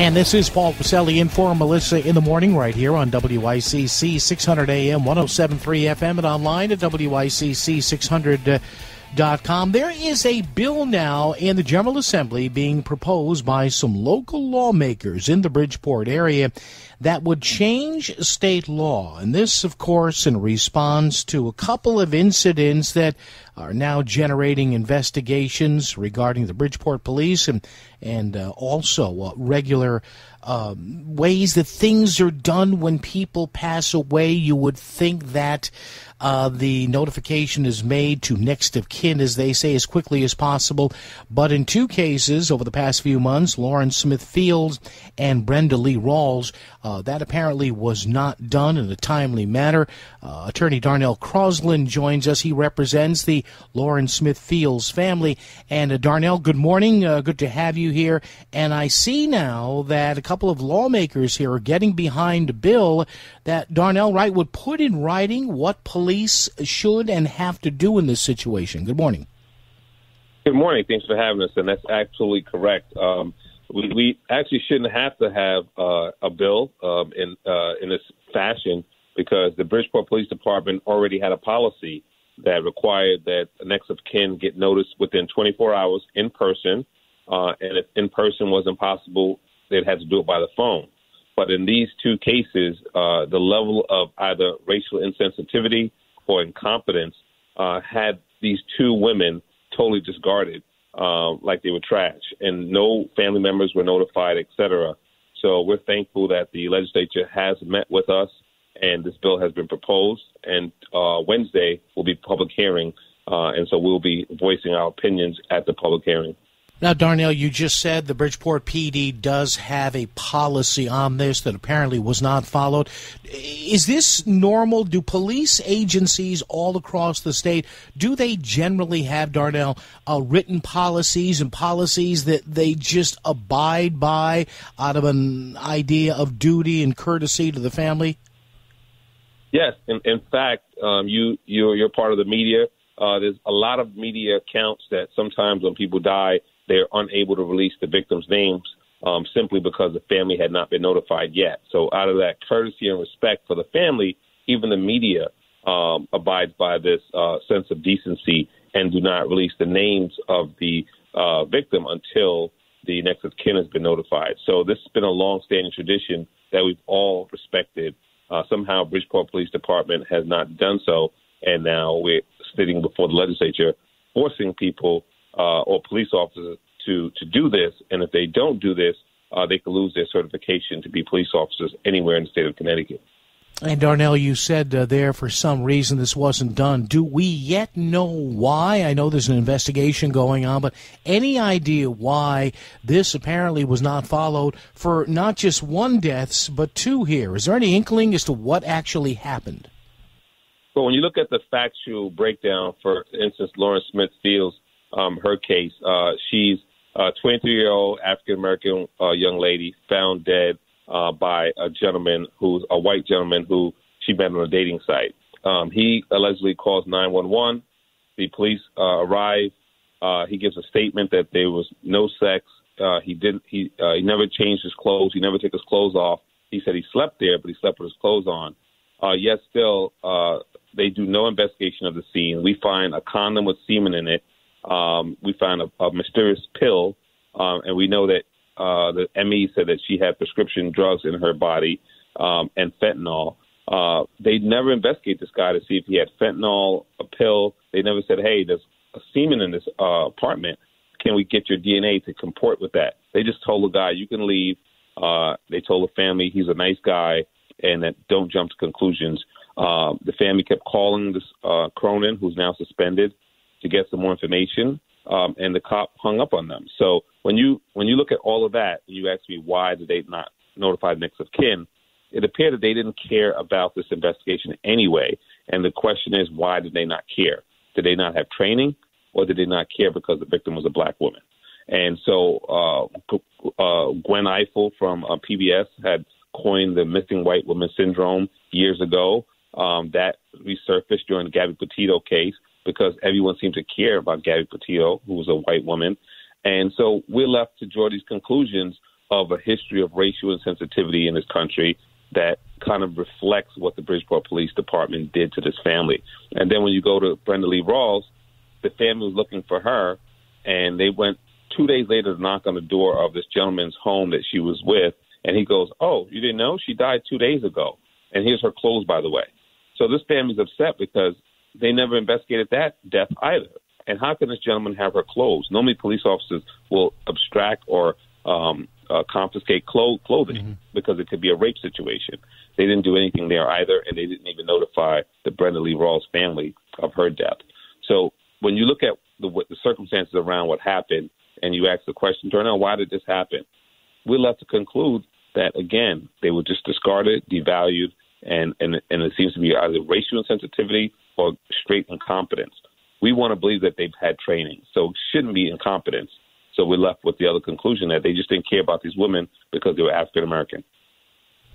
And this is Paul Pacelli in for Melissa in the morning right here on WICC 600 AM, 107.3 FM, and online at WICC600.com. There is a bill now in the General Assembly being proposed by some local lawmakers in the Bridgeport area that would change state law. And this, of course, in response to a couple of incidents that are now generating investigations regarding the Bridgeport police and also regular ways that things are done when people pass away. You would think that the notification is made to next of kin, as they say, as quickly as possible. But in two cases over the past few months, Lauren Smith Fields and Brenda Lee Rawls, that apparently was not done in a timely manner. Attorney Darnell Crosland joins us. He represents the Lauren Smith Fields family. And Darnell, good morning. Good to have you here. And I see now that a couple of lawmakers here are getting behind a bill that, Darnell, right, would put in writing what police should and have to do in this situation. Good morning. Good morning. Thanks for having us. And that's absolutely correct. We actually shouldn't have to have a bill in this fashion, because the Bridgeport Police Department already had a policy that required that next of kin get noticed within 24 hours in person. And if in person wasn't possible, they'd have to do it by the phone. But in these two cases, the level of either racial insensitivity or incompetence had these two women totally discarded, like they were trash, and no family members were notified, et cetera. So we're thankful that the legislature has met with us, and this bill has been proposed. And Wednesday will be public hearing, and so we'll be voicing our opinions at the public hearing. Now, Darnell, you just said the Bridgeport PD does have a policy on this that apparently was not followed. Is this normal? Do police agencies all across the state, do they generally have, Darnell, written policies and policies that they just abide by out of an idea of duty and courtesy to the family? Yes. In fact, you're part of the media. There's a lot of media accounts that sometimes when people die, they're unable to release the victims' names simply because the family had not been notified yet. So out of that courtesy and respect for the family, even the media abides by this sense of decency and do not release the names of the victim until the next of kin has been notified. So this has been a long-standing tradition that we've all respected. Somehow Bridgeport Police Department has not done so, and now we're sitting before the legislature forcing people or police officers to do this. And if they don't do this, they could lose their certification to be police officers anywhere in the state of Connecticut. And Darnell, you said there for some reason this wasn't done. Do we yet know why? I know there's an investigation going on, but any idea why this apparently was not followed for not just one deaths, but two here? Is there any inkling as to what actually happened? Well, when you look at the factual breakdown, for instance, Lauren Smith Fields, her case, she's a 23-year-old African-American young lady found dead by a gentleman who's a white gentleman who she met on a dating site. He allegedly calls 911. The police arrive. He gives a statement that there was no sex. He never changed his clothes. He never took his clothes off. He said he slept there, but he slept with his clothes on. Yet still, they do no investigation of the scene. We find a condom with semen in it. We found a mysterious pill, and we know that the ME said that she had prescription drugs in her body and fentanyl. They never investigate this guy to see if he had fentanyl, a pill. They never said, hey, there's a semen in this apartment. Can we get your DNA to comport with that? They just told the guy, you can leave. They told the family he's a nice guy and that don't jump to conclusions. The family kept calling this Cronin, who's now suspended, to get some more information, and the cop hung up on them. So when you look at all of that, you ask me why did they not notify next of kin, it appeared that they didn't care about this investigation anyway. And the question is, why did they not care? Did they not have training, or did they not care because the victim was a black woman? And so Gwen Eiffel from PBS had coined the missing white woman syndrome years ago. That resurfaced during the Gabby Petito case, because everyone seemed to care about Gabby Petito, who was a white woman. And so we're left to draw these conclusions of a history of racial insensitivity in this country that kind of reflects what the Bridgeport Police Department did to this family. And then when you go to Brenda Lee Rawls, the family was looking for her, and they went 2 days later to knock on the door of this gentleman's home that she was with, and he goes, "Oh, you didn't know? She died 2 days ago. And here's her clothes, by the way." So this family's upset because they never investigated that death either. And how can this gentleman have her clothes? Normally police officers will abstract or confiscate clothing because it could be a rape situation. They didn't do anything there either, and they didn't even notify the Brenda Lee Rawls family of her death. So when you look at the circumstances around what happened and you ask the question, Darnell, why did this happen? We're left to conclude that, again, they were just discarded, devalued, and it seems to be either racial insensitivity or straight incompetence. We want to believe that they've had training, so it shouldn't be incompetence. So we're left with the other conclusion that they just didn't care about these women because they were African American.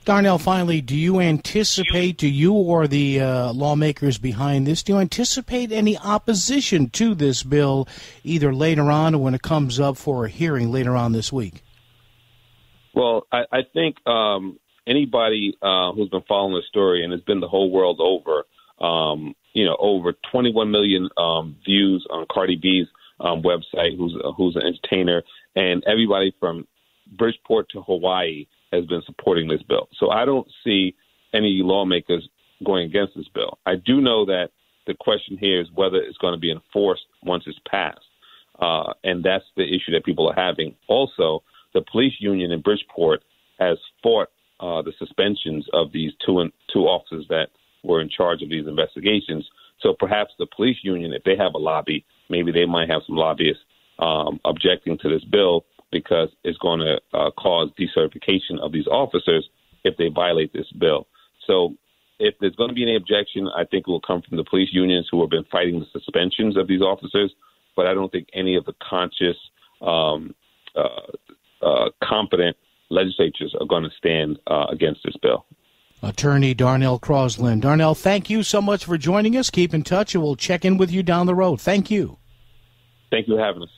Darnell, finally, do you anticipate, do you or the lawmakers behind this, do you anticipate any opposition to this bill either later on or when it comes up for a hearing later on this week? Well, I think anybody who's been following the story, and it's been the whole world over, over 21 million views on Cardi B's website, who's an entertainer, and everybody from Bridgeport to Hawaii has been supporting this bill. So I don't see any lawmakers going against this bill. I do know that the question here is whether it's going to be enforced once it's passed, and that's the issue that people are having. Also, the police union in Bridgeport has fought the suspensions of these two officers that were in charge of these investigations. So perhaps the police union, if they have a lobby, maybe they might have some lobbyists objecting to this bill because it's going to cause decertification of these officers if they violate this bill. So if there's going to be any objection, I think it will come from the police unions who have been fighting the suspensions of these officers, but I don't think any of the conscious, competent legislatures are going to stand against this bill. Attorney Darnell CROSLAND. Darnell, thank you so much for joining us. Keep in touch, and we'll check in with you down the road. Thank you. Thank you for having us.